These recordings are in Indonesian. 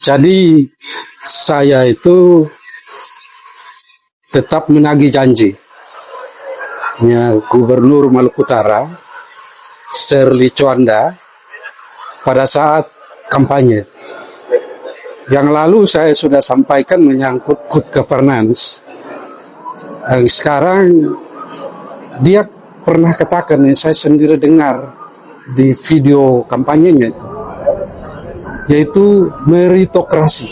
Jadi saya itu tetap menagih janji Gubernur Maluku Utara, Shirley Juanda, pada saat kampanye. Yang lalu saya sudah sampaikan menyangkut good governance. Sekarang dia pernah katakan, saya sendiri dengar di video kampanyenya itu, yaitu meritokrasi.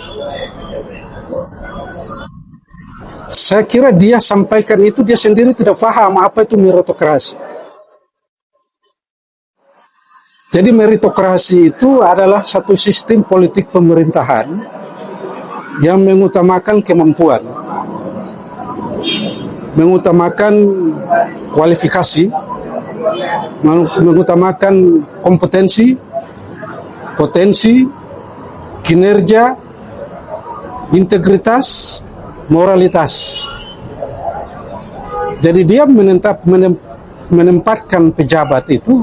Saya kira dia sampaikan itu, dia sendiri tidak paham apa itu meritokrasi. Jadi meritokrasi itu adalah satu sistem politik pemerintahan yang mengutamakan kemampuan, mengutamakan kualifikasi, mengutamakan kompetensi, potensi, kinerja, integritas, moralitas. Jadi dia menempatkan pejabat itu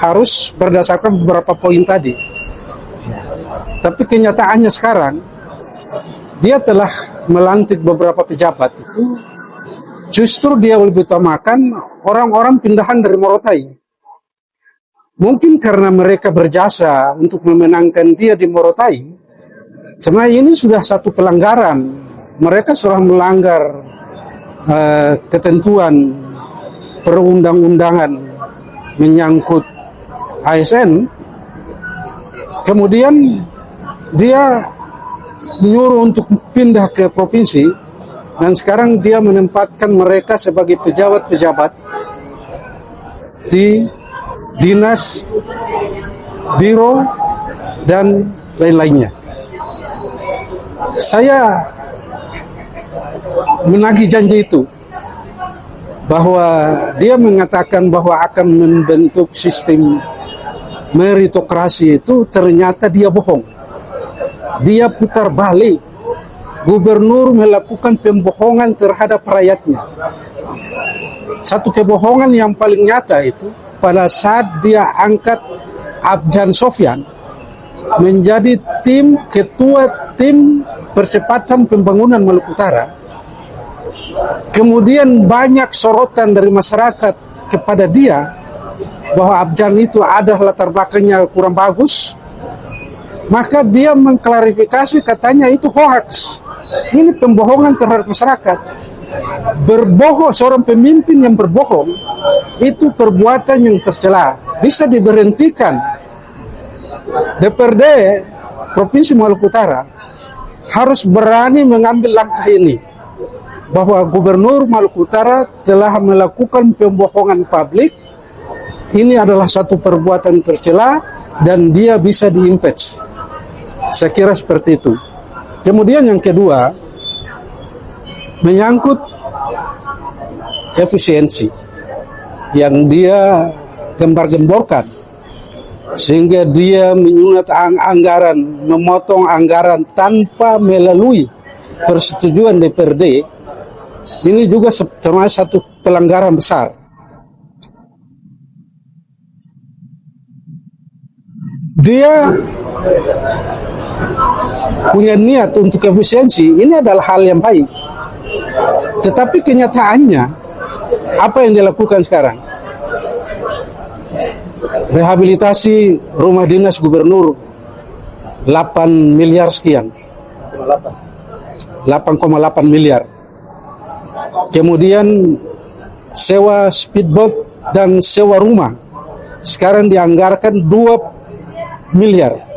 harus berdasarkan beberapa poin tadi. Tapi kenyataannya sekarang, dia telah melantik beberapa pejabat itu, justru dia lebih utamakan orang-orang pindahan dari Morotai. Mungkin karena mereka berjasa untuk memenangkan dia di Morotai. Sebenarnya ini sudah satu pelanggaran. Mereka sudah melanggar ketentuan perundang-undangan menyangkut ASN. Kemudian dia menyuruh untuk pindah ke provinsi, dan sekarang dia menempatkan mereka sebagai pejabat-pejabat di dinas, biro, dan lain-lainnya. Saya menagih janji itu, bahwa dia mengatakan bahwa akan membentuk sistem meritokrasi itu, ternyata dia bohong. Dia putar balik. Gubernur melakukan pembohongan terhadap rakyatnya. Satu kebohongan yang paling nyata itu pada saat dia angkat Abjan Sofyan menjadi ketua tim percepatan pembangunan Maluku Utara. Kemudian banyak sorotan dari masyarakat kepada dia bahwa Abjan itu ada latar belakangnya kurang bagus. Maka dia mengklarifikasi, katanya itu hoax. Ini pembohongan terhadap masyarakat. Berbohong, seorang pemimpin yang berbohong itu perbuatan yang tercela, bisa diberhentikan. DPRD Provinsi Maluku Utara harus berani mengambil langkah ini, bahwa Gubernur Maluku Utara telah melakukan pembohongan publik. Ini adalah satu perbuatan tercela dan dia bisa di-impeach. Saya kira seperti itu. Kemudian yang kedua, menyangkut efisiensi yang dia gembar-gemborkan, sehingga dia menyunat anggaran, memotong anggaran tanpa melalui persetujuan DPRD. Ini juga termasuk satu pelanggaran besar. Dia punya niat untuk efisiensi, ini adalah hal yang baik. Tetapi kenyataannya, apa yang dilakukan sekarang? Rehabilitasi rumah dinas gubernur 8 miliar sekian. 8,8 miliar. Kemudian sewa speedboat dan sewa rumah sekarang dianggarkan 2 miliar.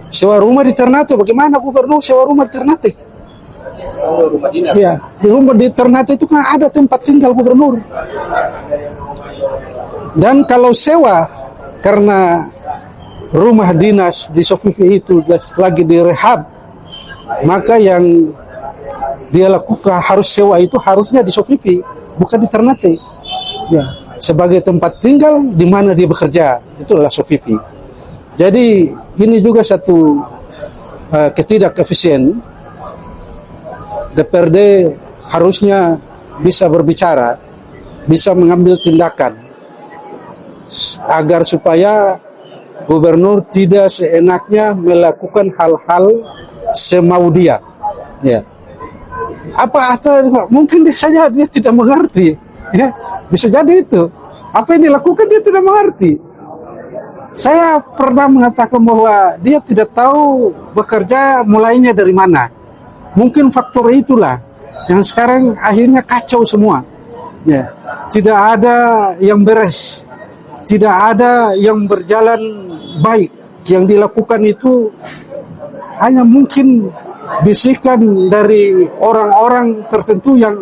Sewa rumah di Ternate, bagaimana gubernur sewa rumah di Ternate? Rumah dinas. Ya, di rumah di Ternate itu kan ada tempat tinggal gubernur. Dan kalau sewa, karena rumah dinas di Sofifi itu lagi direhab, maka yang dia lakukan harus sewa itu harusnya di Sofifi, bukan di Ternate. Ya, sebagai tempat tinggal di mana dia bekerja, itulah Sofifi. Jadi ini juga satu ketidakefisien. DPRD harusnya bisa berbicara, bisa mengambil tindakan agar supaya gubernur tidak seenaknya melakukan hal-hal semau dia. Ya. Apa atau mungkin dia tidak mengerti. Ya, bisa jadi itu. Apa yang dilakukan dia tidak mengerti. Saya pernah mengatakan bahwa dia tidak tahu bekerja mulainya dari mana. Mungkin faktor itulah yang sekarang akhirnya kacau semua. Ya, tidak ada yang beres, tidak ada yang berjalan baik. Yang dilakukan itu hanya mungkin bisikan dari orang-orang tertentu yang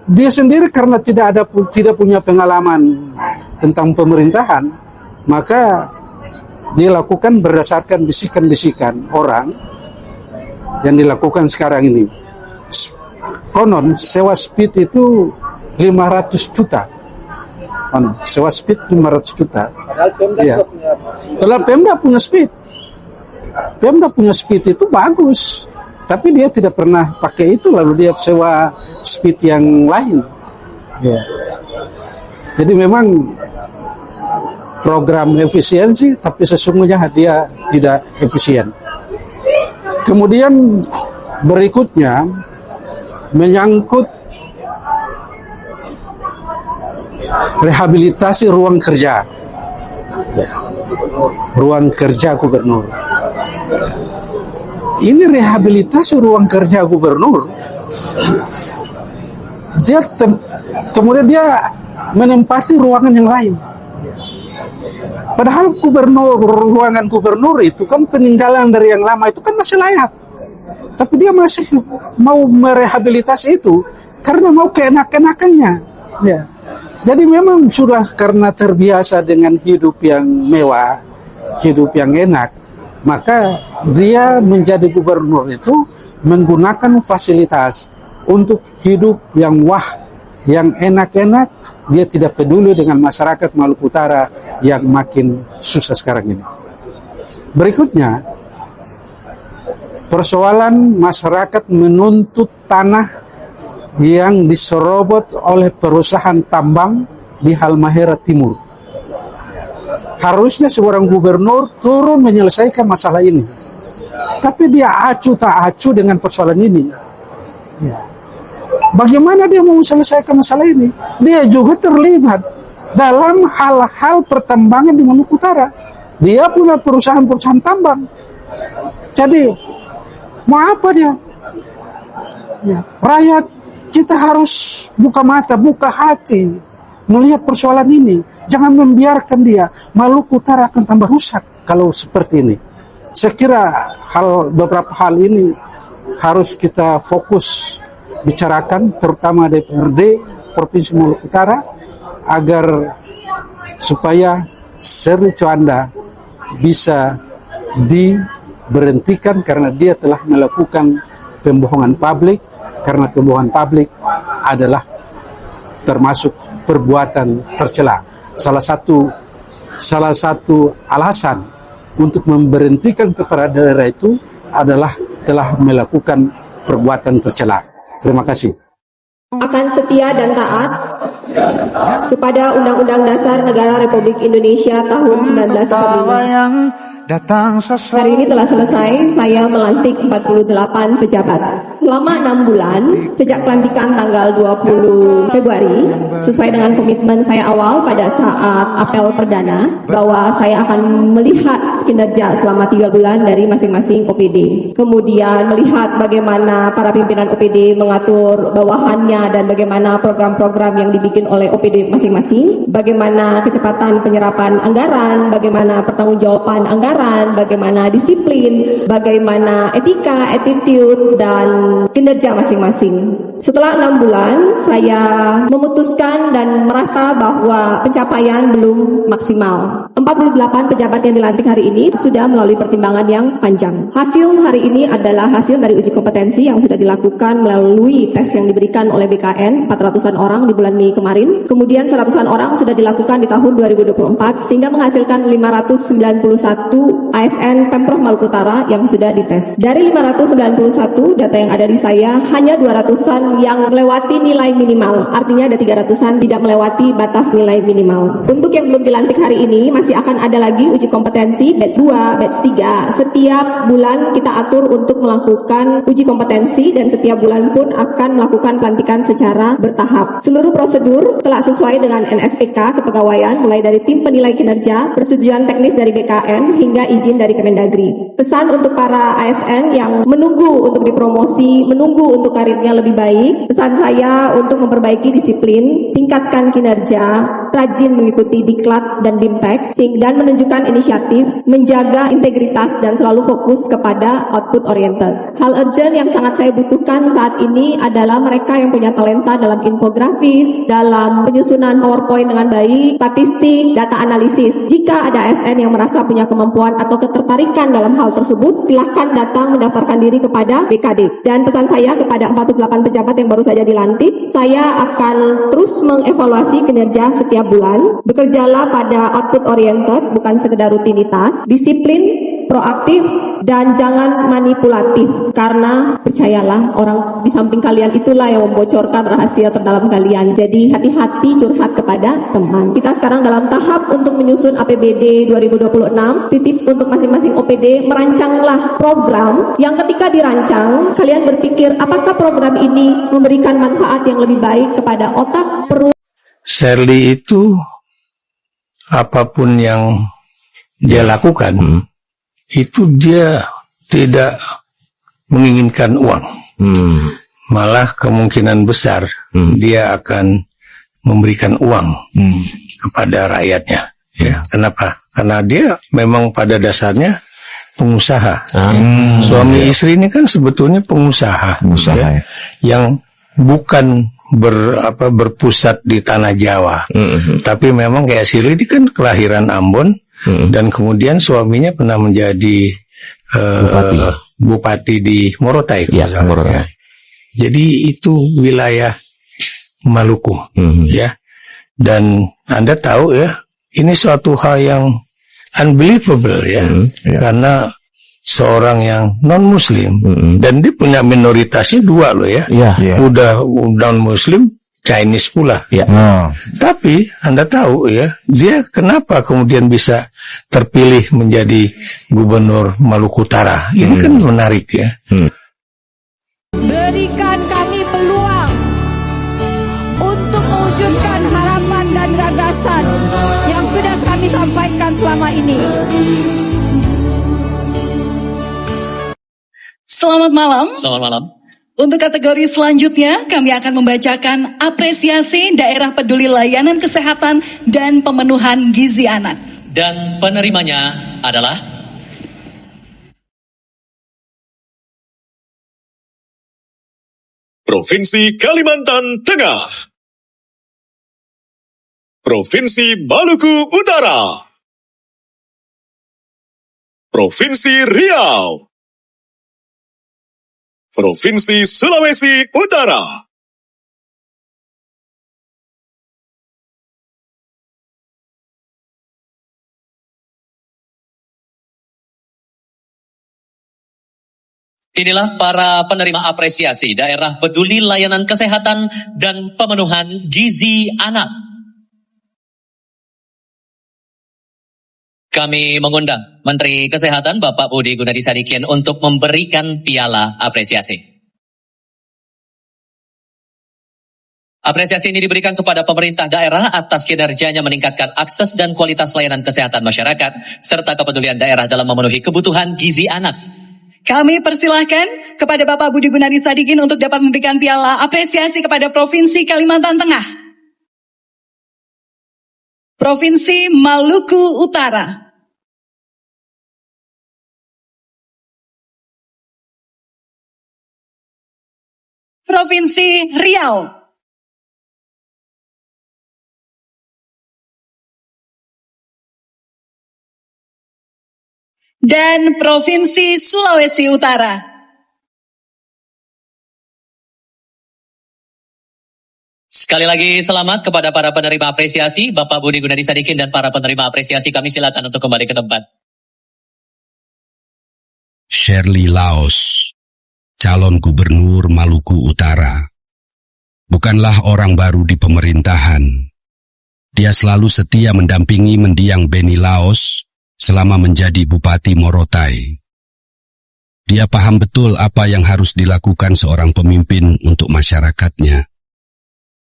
dia sendiri karena tidak punya pengalaman tentang pemerintahan, maka dia lakukan berdasarkan bisikan-bisikan orang yang dilakukan sekarang ini. Konon sewa speed itu 500 juta. Sewa speed 500 juta. Padahal Pemda punya speed. Pemda punya speed itu bagus. Tapi dia tidak pernah pakai itu, lalu dia sewa speed yang lain. Ya. Jadi memang program efisiensi, tapi sesungguhnya dia tidak efisien. Kemudian berikutnya menyangkut rehabilitasi ruang kerja. Ya. Ruang kerja gubernur. Ini rehabilitasi ruang kerja gubernur. Kemudian dia menempati ruangan yang lain. Padahal ruangan gubernur itu kan peninggalan dari yang lama, itu kan masih layak. Tapi dia masih mau merehabilitasi itu karena mau keenak-enakannya. Ya. Jadi memang sudah karena terbiasa dengan hidup yang mewah, hidup yang enak, maka dia menjadi gubernur itu menggunakan fasilitas untuk hidup yang wah, yang enak-enak. Dia tidak peduli dengan masyarakat Maluku Utara yang makin susah sekarang ini. Berikutnya, persoalan masyarakat menuntut tanah yang diserobot oleh perusahaan tambang di Halmahera Timur. Harusnya seorang gubernur turun menyelesaikan masalah ini. Tapi dia acu tak acu dengan persoalan ini. Ya. Bagaimana dia mau menyelesaikan masalah ini? Dia juga terlibat dalam hal-hal pertambangan di Maluku Utara. Dia punya perusahaan-perusahaan tambang. Jadi, mau apa dia? Ya, rakyat kita harus buka mata, buka hati, melihat persoalan ini. Jangan membiarkan dia. Maluku Utara akan tambah rusak kalau seperti ini. Saya kira beberapa hal ini harus kita fokus bicarakan, terutama DPRD Provinsi Maluku Utara, agar supaya Shirley Tjuanda bisa diberhentikan karena dia telah melakukan pembohongan publik, karena pembohongan publik adalah termasuk perbuatan tercela. Salah satu alasan untuk memberhentikan kepala daerah itu adalah telah melakukan perbuatan tercela. Terima kasih. Akan setia dan taat kepada Undang-Undang Dasar Negara Republik Indonesia tahun 1945. Hari ini telah selesai, saya melantik 48 pejabat. Selama 6 bulan, sejak pelantikan tanggal 20 Februari, sesuai dengan komitmen saya awal pada saat apel perdana, bahwa saya akan melihat kinerja selama 3 bulan dari masing-masing OPD. Kemudian melihat bagaimana para pimpinan OPD mengatur bawahannya dan bagaimana program-program yang dibikin oleh OPD masing-masing, bagaimana kecepatan penyerapan anggaran, bagaimana pertanggungjawaban anggaran, bagaimana disiplin, bagaimana etika, attitude, dan kinerja masing-masing. Setelah 6 bulan, saya memutuskan dan merasa bahwa pencapaian belum maksimal. 48 pejabat yang dilantik hari ini sudah melalui pertimbangan yang panjang. Hasil hari ini adalah hasil dari uji kompetensi yang sudah dilakukan melalui tes yang diberikan oleh BKN, 400-an orang di bulan Mei kemarin. Kemudian 100-an orang sudah dilakukan di tahun 2024, sehingga menghasilkan 591 ASN Pemprov Maluku Utara yang sudah dites. Dari 591 data yang ada di saya, hanya 200-an yang melewati nilai minimal. Artinya ada 300-an tidak melewati batas nilai minimal. Untuk yang belum dilantik hari ini, masih masih akan ada lagi uji kompetensi batch 2, batch 3. Setiap bulan kita atur untuk melakukan uji kompetensi dan setiap bulan pun akan melakukan pelantikan secara bertahap. Seluruh prosedur telah sesuai dengan NSPK kepegawaian mulai dari tim penilai kinerja, persetujuan teknis dari BKN hingga izin dari Kemendagri. Pesan untuk para ASN yang menunggu untuk dipromosi, menunggu untuk karirnya lebih baik, pesan saya untuk memperbaiki disiplin, tingkatkan kinerja, rajin mengikuti diklat dan dimpek, dan menunjukkan inisiatif, menjaga integritas dan selalu fokus kepada output oriented. Hal urgent yang sangat saya butuhkan saat ini adalah mereka yang punya talenta dalam infografis, dalam penyusunan PowerPoint dengan baik, statistik, data analisis. Jika ada ASN yang merasa punya kemampuan atau ketertarikan dalam hal tersebut, silahkan datang mendaftarkan diri kepada BKD. Dan pesan saya kepada 48 pejabat yang baru saja dilantik, saya akan terus mengevaluasi kinerja setiap bulan. Bekerjalah pada output oriented, bukan sekedar rutinitas, disiplin, proaktif, dan jangan manipulatif. Karena percayalah, orang di samping kalian itulah yang membocorkan rahasia terdalam kalian. Jadi hati-hati curhat kepada teman. Kita sekarang dalam tahap untuk menyusun APBD 2026. Titip untuk masing-masing OPD, merancanglah program yang ketika dirancang, kalian berpikir apakah program ini memberikan manfaat yang lebih baik kepada otak, perut. Shirley itu apapun yang dia lakukan, itu dia tidak menginginkan uang. Malah kemungkinan besar dia akan memberikan uang kepada rakyatnya. Ya, kenapa? Karena dia memang pada dasarnya pengusaha. Suami istri ini kan sebetulnya pengusaha, ya, yang bukan berpusat di tanah Jawa. Tapi memang kayak Shirley ini kan kelahiran Ambon, dan kemudian suaminya pernah menjadi bupati di Morotai. Ya, Morotai. Jadi itu wilayah Maluku, ya. Dan Anda tahu ya, ini suatu hal yang unbelievable ya, karena seorang yang non Muslim, dan dia punya minoritasnya dua loh ya, udah non Muslim, Chinese pula. Tapi Anda tahu ya, dia kenapa kemudian bisa terpilih menjadi gubernur Maluku Utara? Ini kan menarik ya. Berikan kami peluang untuk mewujudkan harapan dan gagasan yang sudah kami sampaikan selama ini. Selamat malam. Selamat malam. Untuk kategori selanjutnya, kami akan membacakan apresiasi daerah peduli layanan kesehatan dan pemenuhan gizi anak. Dan penerimanya adalah Provinsi Kalimantan Tengah, Provinsi Maluku Utara, Provinsi Riau, Provinsi Sulawesi Utara. inilah para penerima apresiasi daerah peduli layanan kesehatan dan pemenuhan gizi anak. Kami mengundang Menteri Kesehatan Bapak Budi Gunadi Sadikin untuk memberikan piala apresiasi. Apresiasi ini diberikan kepada pemerintah daerah atas kinerjanya meningkatkan akses dan kualitas layanan kesehatan masyarakat, serta kepedulian daerah dalam memenuhi kebutuhan gizi anak. Kami persilahkan kepada Bapak Budi Gunadi Sadikin untuk dapat memberikan piala apresiasi kepada Provinsi Kalimantan Tengah, Provinsi Maluku Utara, Provinsi Riau, dan Provinsi Sulawesi Utara. Sekali lagi selamat kepada para penerima apresiasi, Bapak Budi Gunadi Sadikin dan para penerima apresiasi. Kami silakan untuk kembali ke tempat. Shirley Laos, calon gubernur Maluku Utara, bukanlah orang baru di pemerintahan. Dia selalu setia mendampingi mendiang Beni Laos selama menjadi Bupati Morotai. Dia paham betul apa yang harus dilakukan seorang pemimpin untuk masyarakatnya.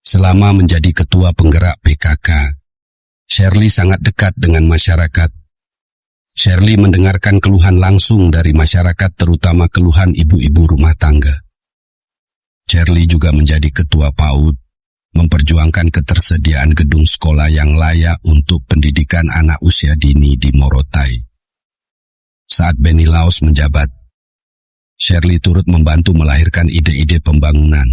Selama menjadi ketua penggerak PKK, Shirley sangat dekat dengan masyarakat. Shirley mendengarkan keluhan langsung dari masyarakat, terutama keluhan ibu-ibu rumah tangga. Shirley juga menjadi ketua PAUD, memperjuangkan ketersediaan gedung sekolah yang layak untuk pendidikan anak usia dini di Morotai. Saat Beni Laos menjabat, Shirley turut membantu melahirkan ide-ide pembangunan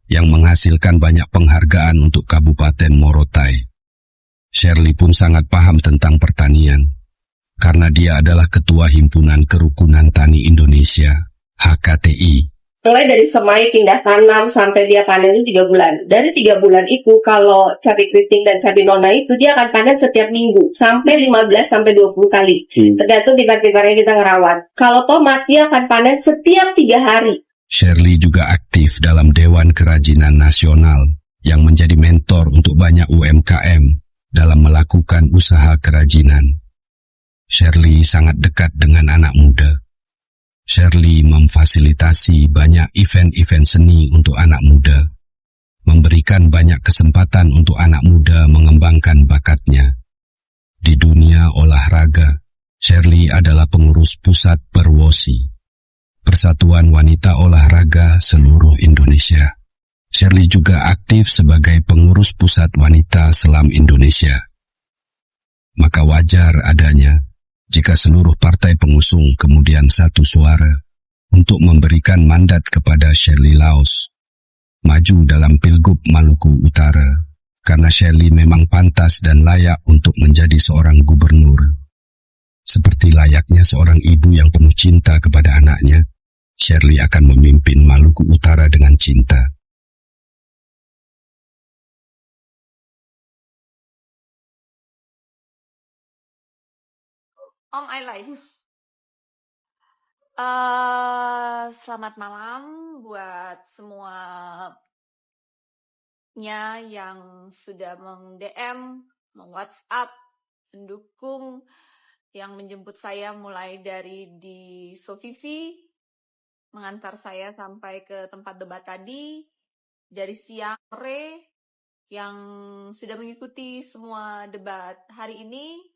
yang menghasilkan banyak penghargaan untuk Kabupaten Morotai. Shirley pun sangat paham tentang pertanian, karena dia adalah Ketua Himpunan Kerukunan Tani Indonesia, HKTI. Mulai dari semai pindah tanam sampai dia panen itu 3 bulan. Dari 3 bulan itu kalau cabai keriting dan cabai nona itu dia akan panen setiap minggu sampai 15 sampai 20 kali. Tergantung pintar-pintarnya kita ngerawat. Kalau tomat dia akan panen setiap 3 hari. Shirley juga aktif dalam Dewan Kerajinan Nasional yang menjadi mentor untuk banyak UMKM dalam melakukan usaha kerajinan. Shirley sangat dekat dengan anak muda. Shirley memfasilitasi banyak event-event seni untuk anak muda, memberikan banyak kesempatan untuk anak muda mengembangkan bakatnya. Di dunia olahraga, Shirley adalah pengurus pusat Perwosi, Persatuan Wanita Olahraga Seluruh Indonesia. Shirley juga aktif sebagai pengurus pusat wanita Selam Indonesia. Maka wajar adanya jika seluruh partai pengusung kemudian satu suara untuk memberikan mandat kepada Shirley Laos maju dalam Pilgub Maluku Utara, karena Shirley memang pantas dan layak untuk menjadi seorang gubernur. Seperti layaknya seorang ibu yang penuh cinta kepada anaknya, Shirley akan memimpin Maluku Utara dengan cinta. Om Ailain. Selamat malam buat semuanya yang sudah meng-DM, meng-WhatsApp, mendukung, yang menjemput saya mulai dari di Sofifi, mengantar saya sampai ke tempat debat tadi, dari siang sore, yang sudah mengikuti semua debat hari ini,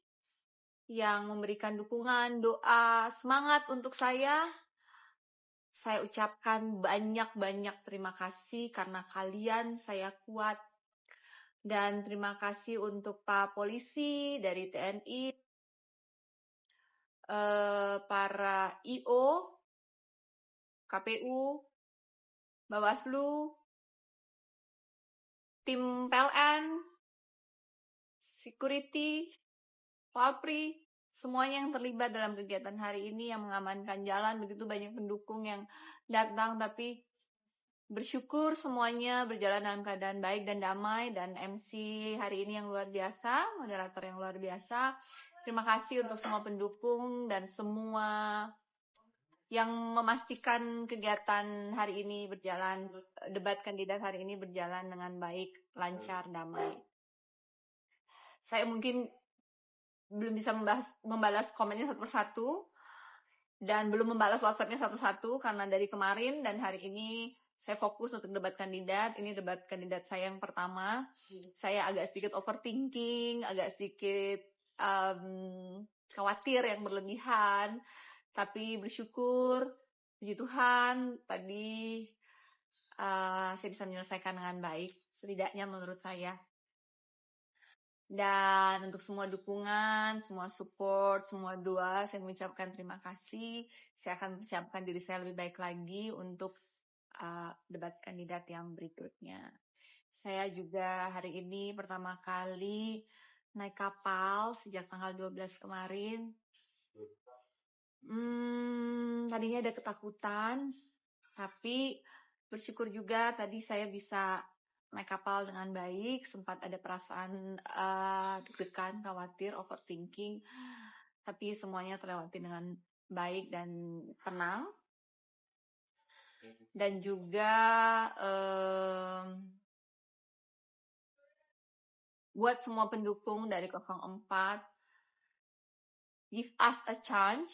yang memberikan dukungan, doa, semangat untuk saya ucapkan banyak-banyak terima kasih karena kalian saya kuat. Dan terima kasih untuk Pak Polisi dari TNI, para IO, KPU, Bawaslu, tim PLN, security, Polri, semuanya yang terlibat dalam kegiatan hari ini yang mengamankan jalan, begitu banyak pendukung yang datang, tapi bersyukur semuanya berjalan dalam keadaan baik dan damai, dan MC hari ini yang luar biasa, moderator yang luar biasa. Terima kasih untuk semua pendukung dan semua yang memastikan kegiatan hari ini berjalan, debat kandidat hari ini berjalan dengan baik, lancar, damai. Saya mungkin belum bisa membalas komennya satu persatu dan belum membalas WhatsAppnya satu-satu karena dari kemarin dan hari ini saya fokus untuk debat kandidat. Ini debat kandidat saya yang pertama. Saya agak sedikit overthinking, agak sedikit khawatir yang berlebihan, tapi bersyukur, puji Tuhan, tadi saya bisa menyelesaikan dengan baik, setidaknya menurut saya. Dan untuk semua dukungan, semua support, semua doa, saya mengucapkan terima kasih. Saya akan mempersiapkan diri saya lebih baik lagi untuk debat kandidat yang berikutnya. Saya juga hari ini pertama kali naik kapal sejak tanggal 12 kemarin. Tadinya ada ketakutan, tapi bersyukur juga tadi saya bisa naik kapal dengan baik. Sempat ada perasaan deg-degan, khawatir, overthinking, tapi semuanya terlewati dengan baik dan tenang. Dan juga buat semua pendukung dari 04, give us a chance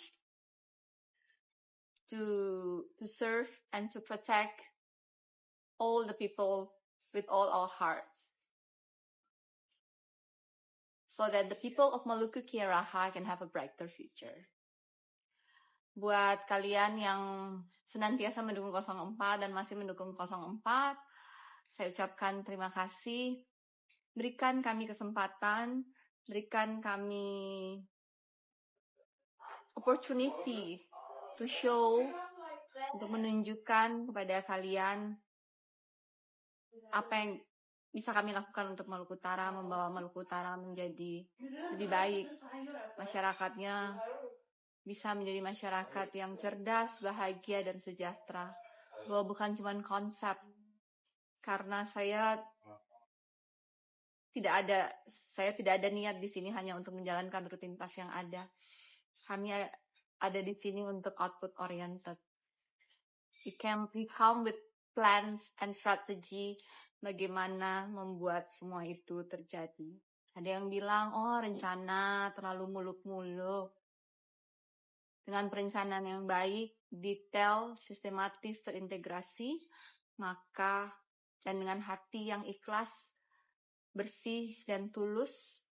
to serve and to protect all the people with all our hearts, so that the people of Maluku Kiaraha can have a brighter future. Buat kalian yang senantiasa mendukung 04 dan masih mendukung 04, saya ucapkan terima kasih. Berikan kami kesempatan, berikan kami opportunity to show, untuk menunjukkan kepada kalian apa yang bisa kami lakukan untuk Maluku Utara, membawa Maluku Utara menjadi lebih baik. Masyarakatnya bisa menjadi masyarakat yang cerdas, bahagia, dan sejahtera. Bahwa bukan cuma konsep. Karena saya tidak ada niat di sini hanya untuk menjalankan rutinitas yang ada. Kami ada di sini untuk output oriented. We come with plans and strategy bagaimana membuat semua itu terjadi. Ada yang bilang, rencana terlalu muluk-muluk. Dengan perencanaan yang baik, detail, sistematis, terintegrasi, dan dengan hati yang ikhlas, bersih, dan tulus,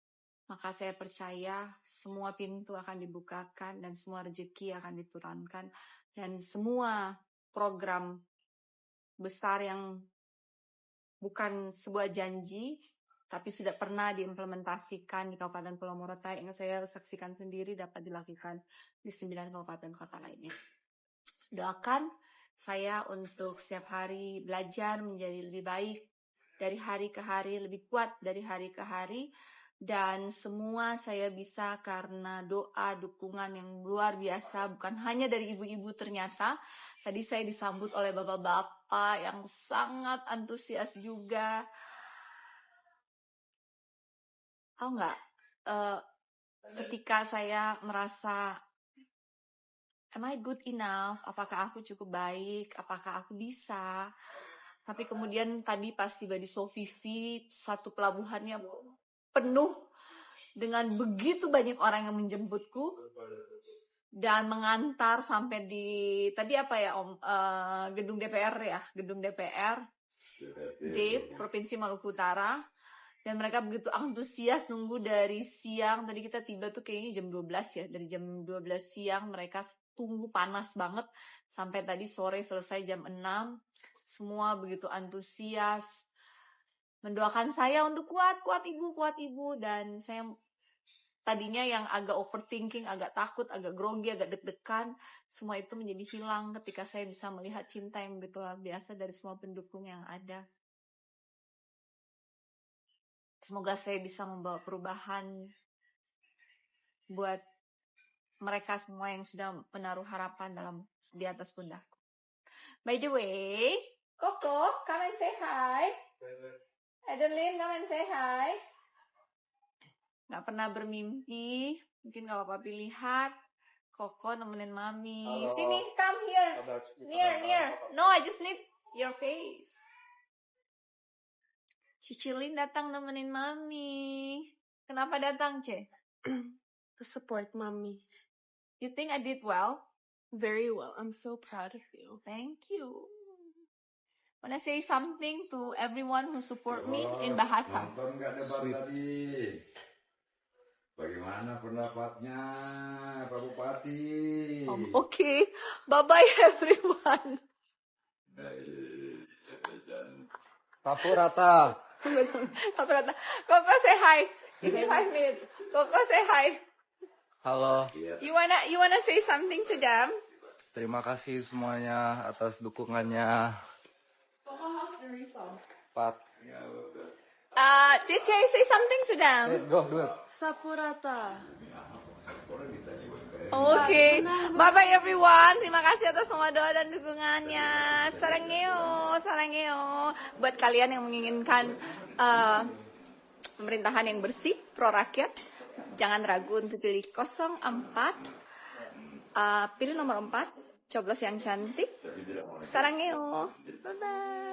maka saya percaya semua pintu akan dibukakan dan semua rezeki akan diturunkan. Dan semua program besar yang bukan sebuah janji, tapi sudah pernah diimplementasikan di Kabupaten Pulau Morotai yang saya saksikan sendiri dapat dilakukan di 9 kabupaten kota lainnya. Doakan saya untuk setiap hari belajar menjadi lebih baik dari hari ke hari, lebih kuat dari hari ke hari, dan semua saya bisa karena doa, dukungan yang luar biasa, bukan hanya dari ibu-ibu ternyata. Tadi saya disambut oleh bapak-bapak yang sangat antusias juga. Tahu nggak, ketika saya merasa, am I good enough? Apakah aku cukup baik? Apakah aku bisa? Tapi kemudian tadi pas tiba di Sofifi, satu pelabuhannya penuh dengan begitu banyak orang yang menjemputku dan mengantar sampai di tadi gedung DPR di Provinsi Maluku Utara. Dan mereka begitu antusias nunggu dari siang. Tadi kita tiba tuh kayaknya jam 12 ya. Dari jam 12 siang mereka tunggu panas banget. Sampai tadi sore selesai jam 6. Semua begitu antusias. Mendoakan saya untuk kuat ibu. Dan saya tadinya yang agak overthinking, agak takut, agak grogi, agak deg-degan. Semua itu menjadi hilang ketika saya bisa melihat cinta yang begitu luar biasa dari semua pendukung yang ada. Semoga saya bisa membawa perubahan buat mereka semua yang sudah menaruh harapan di atas pundakku. By the way, Koko, come and say hi. Adeline, come and say hi. Gak pernah bermimpi, mungkin kalau papi lihat, Koko nemenin mami. Halo. Sini, come here. Near. No, I just need your face. Cicilin datang nemenin mami. Kenapa datang, Ce? To support mommy. You think I did well? Very well. I'm so proud of you. Thank you. Wanna say something to everyone who support me in bahasa? Nonton nggak debat tadi? Bagaimana pendapatnya, Pak Bupati? Okay. Bye-bye, everyone. Tapu rata. Koko say hi. Give me 5 minutes. Koko say hi. Halo. You wanna say something to them? Terima kasih semuanya atas dukungannya. Pat. Cice, say something to them. Go, do it. Sapurata. Oke, bye-bye everyone. Terima kasih atas semua doa dan dukungannya. Sarangeo. Buat kalian yang menginginkan pemerintahan yang bersih, pro rakyat, jangan ragu untuk pilih 04. Pilih nomor 4, coblos yang cantik. Sarangeo. Bye-bye.